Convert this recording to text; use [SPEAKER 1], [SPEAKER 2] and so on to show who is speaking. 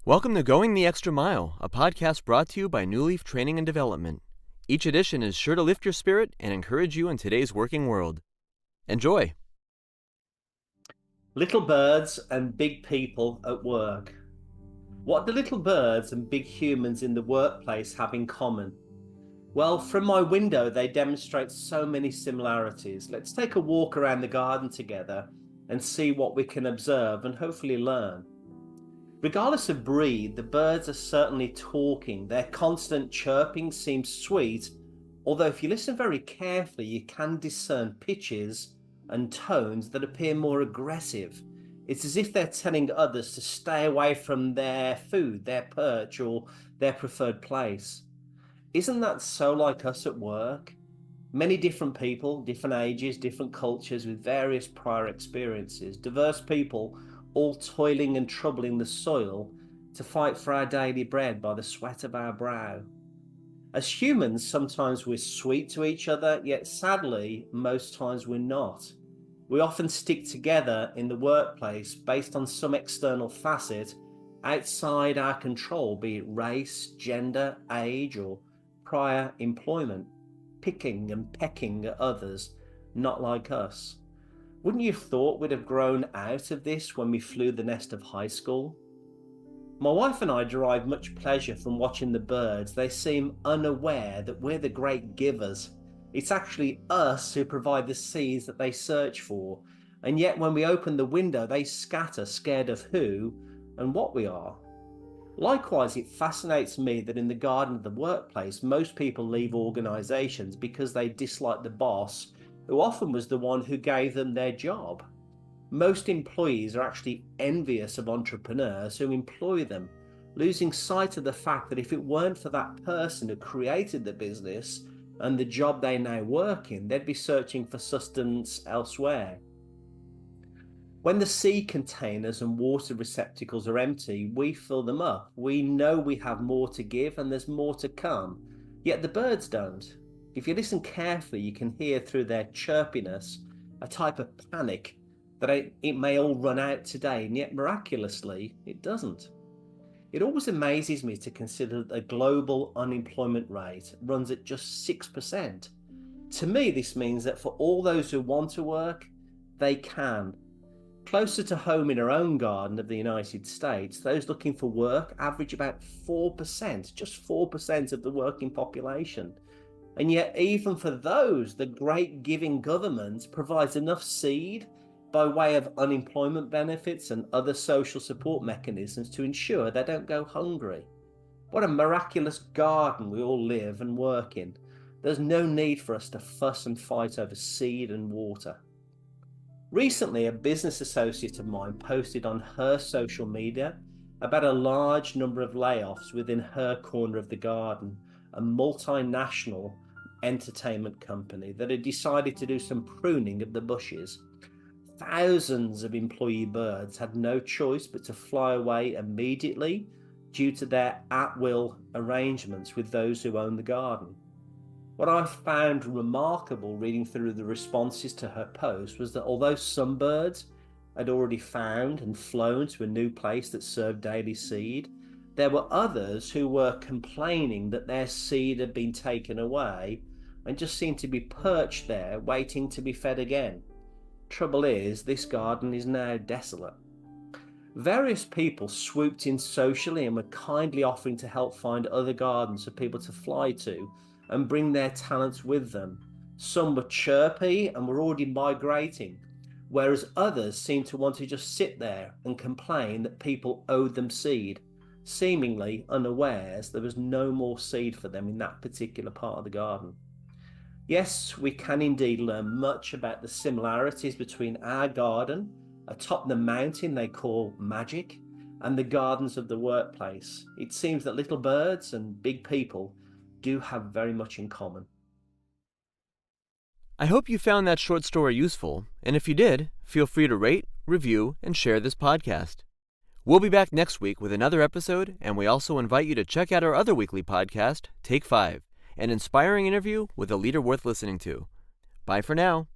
[SPEAKER 1] Welcome to Going the Extra Mile, a podcast brought to you by Newleaf Training and Development. Each edition is sure to lift your spirit and encourage you in today's working world. Enjoy!
[SPEAKER 2] Little birds and big people at work. What do little birds and big humans in the workplace have in common? Well, from my window, they demonstrate so many similarities. Let's take a walk around the garden together and see what we can observe and hopefully learn. Regardless of breed, the birds are certainly talking. Their constant chirping seems sweet, although if you listen very carefully, you can discern pitches and tones that appear more aggressive. It's as if they're telling others to stay away from their food, their perch, or their preferred place. Isn't that so like us at work? Many different people, different ages, different cultures with various prior experiences, diverse people all toiling and troubling the soil to fight for our daily bread by the sweat of our brow. As humans, sometimes we're sweet to each other, yet sadly, most times we're not. We often stick together in the workplace based on some external facet outside our control, be it race, gender, age, or prior employment, picking and pecking at others not like us. Wouldn't you have thought we'd have grown out of this when we flew the nest of high school? My wife and I derive much pleasure from watching the birds. They seem unaware that we're the great givers. It's actually us who provide the seeds that they search for. And yet when we open the window, they scatter, scared of who and what we are. Likewise, it fascinates me that in the garden of the workplace, most people leave organizations because they dislike the boss, who often was the one who gave them their job. Most employees are actually envious of entrepreneurs who employ them, losing sight of the fact that if it weren't for that person who created the business and the job they now work in, they'd be searching for sustenance elsewhere. When the seed containers and water receptacles are empty, we fill them up. We know we have more to give and there's more to come, yet the birds don't. If you listen carefully, you can hear through their chirpiness a type of panic that it may all run out today, and yet miraculously, it doesn't. It always amazes me to consider that the global unemployment rate runs at just 6%. To me, this means that for all those who want to work, they can. Closer to home in our own garden of the United States, those looking for work average about 4%, just 4% of the working population. And yet, even for those, the great giving government provides enough seed by way of unemployment benefits and other social support mechanisms to ensure they don't go hungry. What a miraculous garden we all live and work in. There's no need for us to fuss and fight over seed and water. Recently, a business associate of mine posted on her social media about a large number of layoffs within her corner of the garden, a multinational entertainment company that had decided to do some pruning of the bushes. Thousands of employee birds had no choice but to fly away immediately due to their at-will arrangements with those who own the garden. What I found remarkable reading through the responses to her post was that although some birds had already found and flown to a new place that served daily seed, there were others who were complaining that their seed had been taken away and just seemed to be perched there waiting to be fed again. Trouble is, this garden is now desolate. Various people swooped in socially and were kindly offering to help find other gardens for people to fly to and bring their talents with them. Some were chirpy and were already migrating, whereas others seemed to want to just sit there and complain that people owed them seed, seemingly unawares there was no more seed for them in that particular part of the garden. Yes, we can indeed learn much about the similarities between our garden, atop the mountain they call magic, and the gardens of the workplace. It seems that little birds and big people do have very much in common.
[SPEAKER 1] I hope you found that short story useful, and if you did, feel free to rate, review, and share this podcast. We'll be back next week with another episode, and we also invite you to check out our other weekly podcast, Take 5. An inspiring interview with a leader worth listening to. Bye for now.